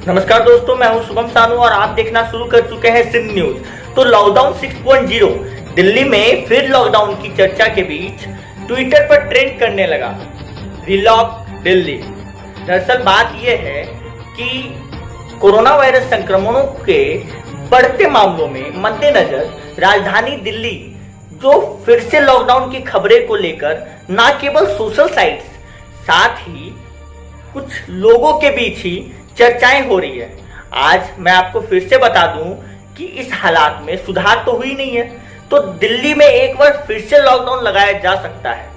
नमस्कार दोस्तों, मैं हूं शुभम सानू और आप देखना शुरू कर चुके हैं सिंध न्यूज। तो लॉकडाउन 6.0 दिल्ली में फिर लॉकडाउन की चर्चा के बीच ट्विटर पर ट्रेंड करने लगा रीलॉक दिल्ली। दरअसल बात यह है कि कोरोना वायरस संक्रमणों के बढ़ते मामलों में मद्देनजर राजधानी दिल्ली जो फिर से लॉकडाउन की खबरें को लेकर न केवल सोशल साइट्स साथ ही कुछ लोगों के बीच ही चर्चाएं हो रही है। आज मैं आपको फिर से बता दूं कि इस हालात में सुधार तो हुई नहीं है, तो दिल्ली में एक बार फिर से लॉकडाउन लगाया जा सकता है।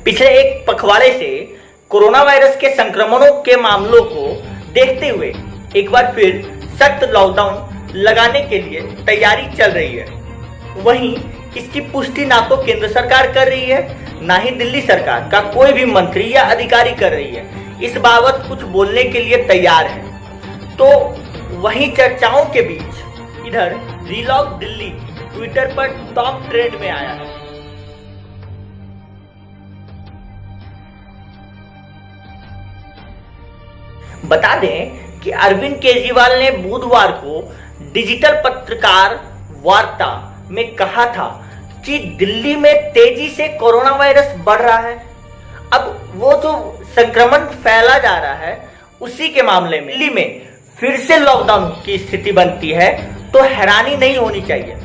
पिछले एक पखवाड़े से कोरोना वायरस के संक्रमणों के मामलों को देखते हुए एक बार फिर सख्त लॉकडाउन लगाने के लिए तैयारी चल रही है। वहीं इसकी पुष्टि ना तो केंद्र सरकार कर रही है, ना ही दिल्ली सरकार का कोई भी मंत्री या अधिकारी कर रही है। इस बाबत कुछ बोलने के लिए तैयार है। तो वहीं चर्चाओं के बीच इधर रीलॉक दिल्ली ट्विटर पर टॉप ट्रेंड में आया है। बता दें कि अरविंद केजरीवाल ने बुधवार को डिजिटल पत्रकार वार्ता में कहा था कि दिल्ली में तेजी से कोरोना वायरस बढ़ रहा है। अब वो जो संक्रमण फैला जा रहा है उसी के मामले में दिल्ली में फिर से लॉकडाउन की स्थिति बनती है तो हैरानी नहीं होनी चाहिए।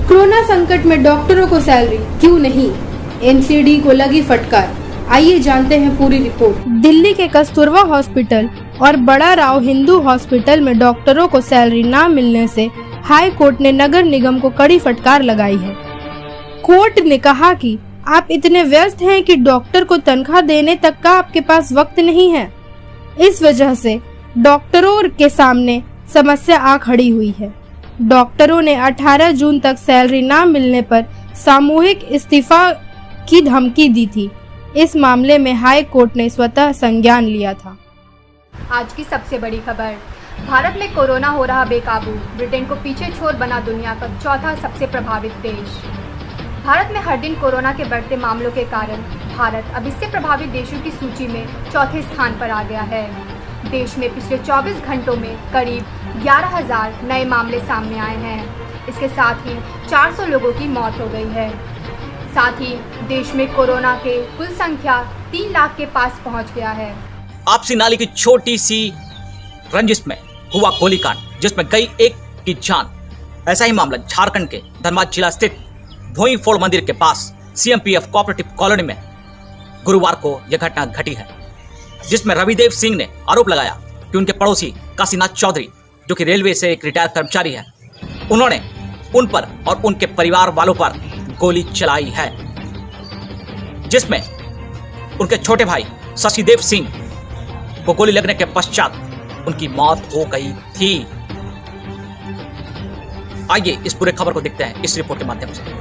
कोरोना संकट में डॉक्टरों को सैलरी क्यों नहीं, एनसीडी को लगी फटकार। आइए जानते हैं पूरी रिपोर्ट। दिल्ली के कस्तूरबा हॉस्पिटल और बड़ा राव हिंदू हॉस्पिटल में डॉक्टरों को सैलरी न मिलने से हाई कोर्ट ने नगर निगम को कड़ी फटकार लगाई है। कोर्ट ने कहा कि आप इतने व्यस्त हैं कि डॉक्टर को तनख्वाह देने तक का आपके पास वक्त नहीं है। इस वजह से डॉक्टरों के सामने समस्या आ खड़ी हुई है। डॉक्टरों ने 18 जून तक सैलरी न मिलने पर सामूहिक इस्तीफा की धमकी दी थी। इस मामले में हाई कोर्ट ने स्वतः संज्ञान लिया था। आज की सबसे बड़ी खबर, भारत में कोरोना हो रहा बेकाबू, ब्रिटेन को पीछे छोड़ बना दुनिया का चौथा सबसे प्रभावित देश। भारत में हर दिन कोरोना के बढ़ते मामलों के कारण भारत अब इससे प्रभावित देशों की सूची में चौथे स्थान पर आ गया है। देश में पिछले 24 घंटों में करीब 11,000 नए मामले सामने आए हैं। इसके साथ ही 400 लोगों की मौत हो गई है। साथ ही देश में कोरोना के कुल संख्या 3 लाख के पास पहुंच गया है। आपसी नाली की छोटी सी रंजिश में हुआ गोलीकांड, जिसमें गई एक की जान। ऐसा ही मामला झारखंड के धनबाद जिला स्थित भोईफोड़ मंदिर के पास सीएमपीएफ कोऑपरेटिव कॉलोनी में गुरुवार को यह घटना घटी है, जिसमें रविदेव सिंह ने आरोप लगाया कि उनके पड़ोसी काशीनाथ चौधरी, जो कि रेलवे से एक रिटायर्ड कर्मचारी है, उन्होंने उन पर और उनके परिवार वालों पर गोली चलाई है, जिसमें उनके छोटे भाई शशिदेव सिंह को गोली लगने के पश्चात उनकी मौत हो गई थी। आइए इस पूरे खबर को देखते हैं इस रिपोर्ट के माध्यम से।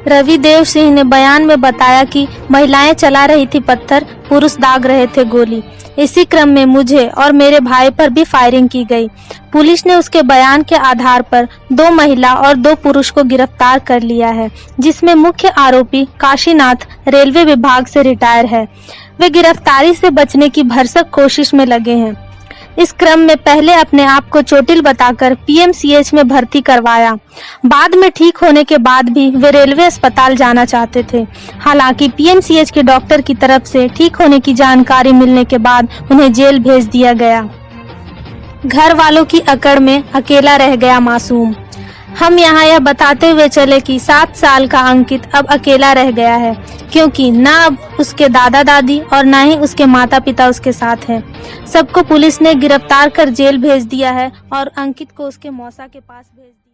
रविदेव सिंह ने बयान में बताया कि महिलाएं चला रही थी पत्थर, पुरुष दाग रहे थे गोली। इसी क्रम में मुझे और मेरे भाई पर भी फायरिंग की गई। पुलिस ने उसके बयान के आधार पर 2 महिला और 2 पुरुष को गिरफ्तार कर लिया है, जिसमें मुख्य आरोपी काशीनाथ रेलवे विभाग से रिटायर है। वे गिरफ्तारी से बचने की भरसक कोशिश में लगे हैं। इस क्रम में पहले अपने आप को चोटिल बताकर पीएमसीएच में भर्ती करवाया। बाद में ठीक होने के बाद भी वे रेलवे अस्पताल जाना चाहते थे। हालांकि पीएमसीएच के डॉक्टर की तरफ से ठीक होने की जानकारी मिलने के बाद उन्हें जेल भेज दिया गया। घर वालों की अकड़ में अकेला रह गया मासूम। हम यहाँ यह बताते हुए चले कि 7 साल का अंकित अब अकेला रह गया है, क्योंकि न अब उसके दादा दादी और न ही उसके माता पिता उसके साथ हैं। सबको पुलिस ने गिरफ्तार कर जेल भेज दिया है और अंकित को उसके मौसा के पास भेज दिया।